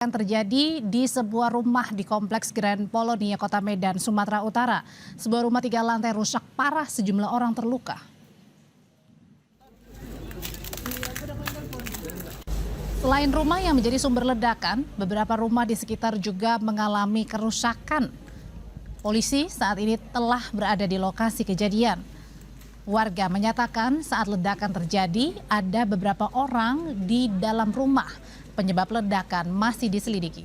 Yang terjadi di sebuah rumah di Kompleks Grand Polonia, Kota Medan, Sumatera Utara. Sebuah rumah 3 lantai rusak parah, sejumlah orang terluka. Selain rumah yang menjadi sumber ledakan, beberapa rumah di sekitar juga mengalami kerusakan. Polisi saat ini telah berada di lokasi kejadian. Warga menyatakan saat ledakan terjadi ada beberapa orang di dalam rumah. Penyebab ledakan masih diselidiki.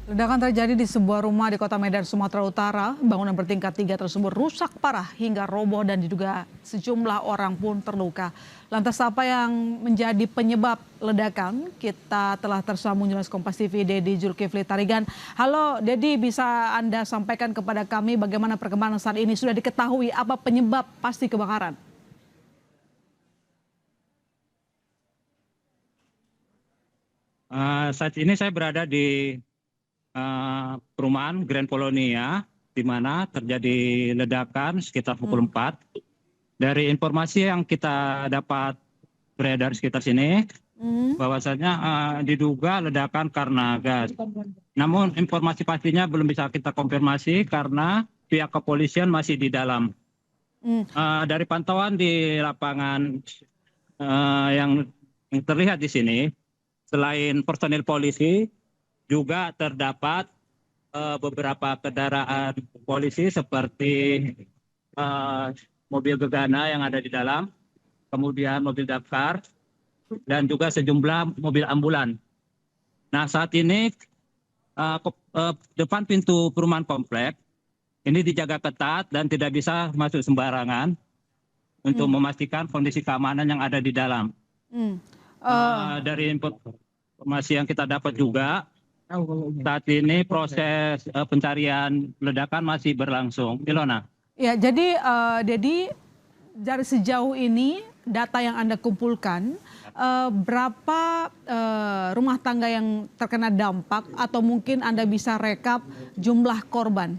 Ledakan terjadi di sebuah rumah di Kota Medan, Sumatera Utara. Bangunan bertingkat 3 tersebut rusak parah hingga roboh dan diduga sejumlah orang pun terluka. Lantas apa yang menjadi penyebab ledakan? Kita telah tersambung jurnalis Kompas TV Dedi Zulkifli Tarigan. Halo Dedi, bisa Anda sampaikan kepada kami bagaimana perkembangan saat ini? Sudah diketahui apa penyebab pasti kebakaran? Saat ini saya berada di perumahan Grand Polonia, di mana terjadi ledakan sekitar pukul 4. Dari informasi yang kita dapat beredar sekitar sini, bahwasanya diduga ledakan karena gas. Namun informasi pastinya belum bisa kita konfirmasi karena pihak kepolisian masih di dalam. Dari pantauan di lapangan yang terlihat di sini, selain personil polisi, juga terdapat beberapa kendaraan polisi seperti mobil gegana yang ada di dalam, kemudian mobil damkar, dan juga sejumlah mobil ambulan. Nah, saat ini depan pintu perumahan komplek ini dijaga ketat dan tidak bisa masuk sembarangan untuk memastikan kondisi keamanan yang ada di dalam. Dari informasi yang kita dapat juga, saat ini proses pencarian ledakan masih berlangsung. Ilona. Ya, jadi Dedi, dari sejauh ini data yang Anda kumpulkan, berapa rumah tangga yang terkena dampak atau mungkin Anda bisa rekap jumlah korban?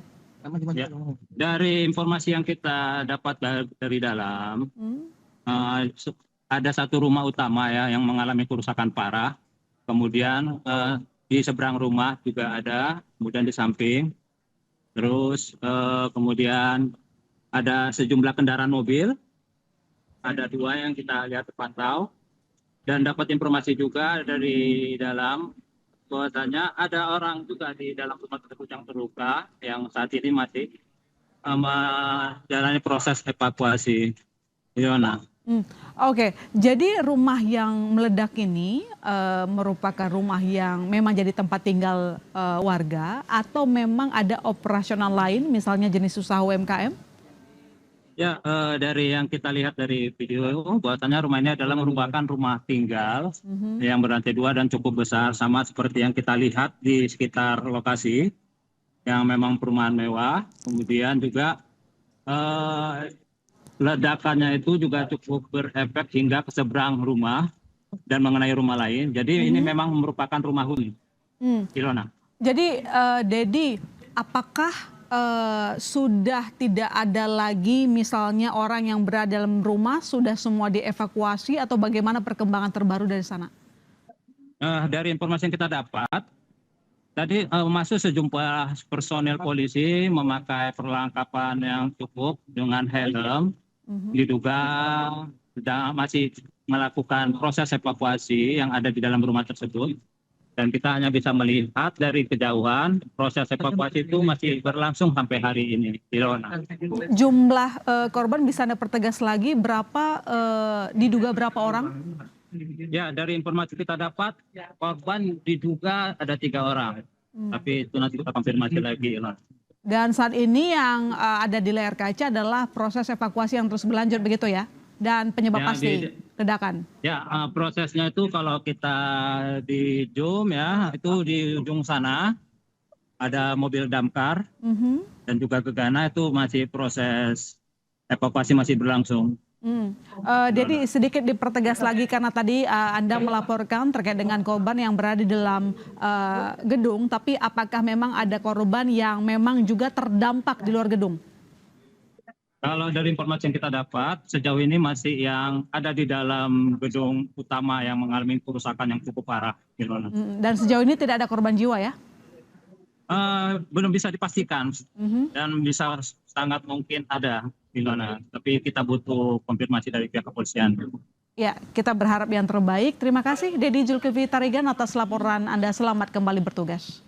Ya, dari informasi yang kita dapat dari dalam, ada satu rumah utama ya yang mengalami kerusakan parah. Kemudian di seberang rumah juga ada, kemudian di samping. Terus kemudian ada sejumlah kendaraan mobil. Ada 2 yang kita lihat terpantau. Dan dapat informasi juga dari dalam bahwasanya ada orang juga di dalam rumah tersebut yang terluka, yang saat ini masih menjalani proses evakuasi. Yona. Oke, jadi rumah yang meledak ini merupakan rumah yang memang jadi tempat tinggal warga atau memang ada operasional lain, misalnya jenis usaha UMKM? Ya, dari yang kita lihat dari video, bahwasanya rumah ini adalah merupakan rumah tinggal yang berlantai 2 dan cukup besar, sama seperti yang kita lihat di sekitar lokasi, yang memang perumahan mewah. Kemudian juga ledakannya itu juga cukup berefek hingga ke seberang rumah dan mengenai rumah lain. Jadi ini memang merupakan rumah huni. Ilona. Jadi Dedi, apakah sudah tidak ada lagi misalnya orang yang berada dalam rumah, sudah semua dievakuasi atau bagaimana perkembangan terbaru dari sana? Dari informasi yang kita dapat, tadi masuk sejumlah personel polisi memakai perlengkapan yang cukup dengan helm. Diduga masih melakukan proses evakuasi yang ada di dalam rumah tersebut. Dan kita hanya bisa melihat dari kejauhan, proses evakuasi itu masih berlangsung sampai hari ini. Ilona. Jumlah korban bisa Anda pertegas lagi, berapa diduga berapa orang? Ya, dari informasi kita dapat, korban diduga ada 3 orang. Tapi itu nanti kita konfirmasi lagi. Ilona. Dan saat ini yang ada di layar kaca adalah proses evakuasi yang terus berlanjut begitu ya? Dan penyebab pasti ledakan? Ya, prosesnya itu kalau kita di zoom ya, itu di ujung sana ada mobil damkar dan juga gegana, itu masih proses evakuasi masih berlangsung. Jadi sedikit dipertegas lagi karena tadi Anda melaporkan terkait dengan korban yang berada di dalam gedung, tapi apakah memang ada korban yang memang juga terdampak di luar gedung? Kalau dari informasi yang kita dapat, sejauh ini masih yang ada di dalam gedung utama yang mengalami kerusakan yang cukup parah. Ilona. Dan sejauh ini tidak ada korban jiwa ya? Belum bisa dipastikan dan bisa sangat mungkin ada, Ilona. Tapi kita butuh konfirmasi dari pihak kepolisian. Ya, kita berharap yang terbaik. Terima kasih Dedi Zulkifli Tarigan atas laporan Anda. Selamat kembali bertugas.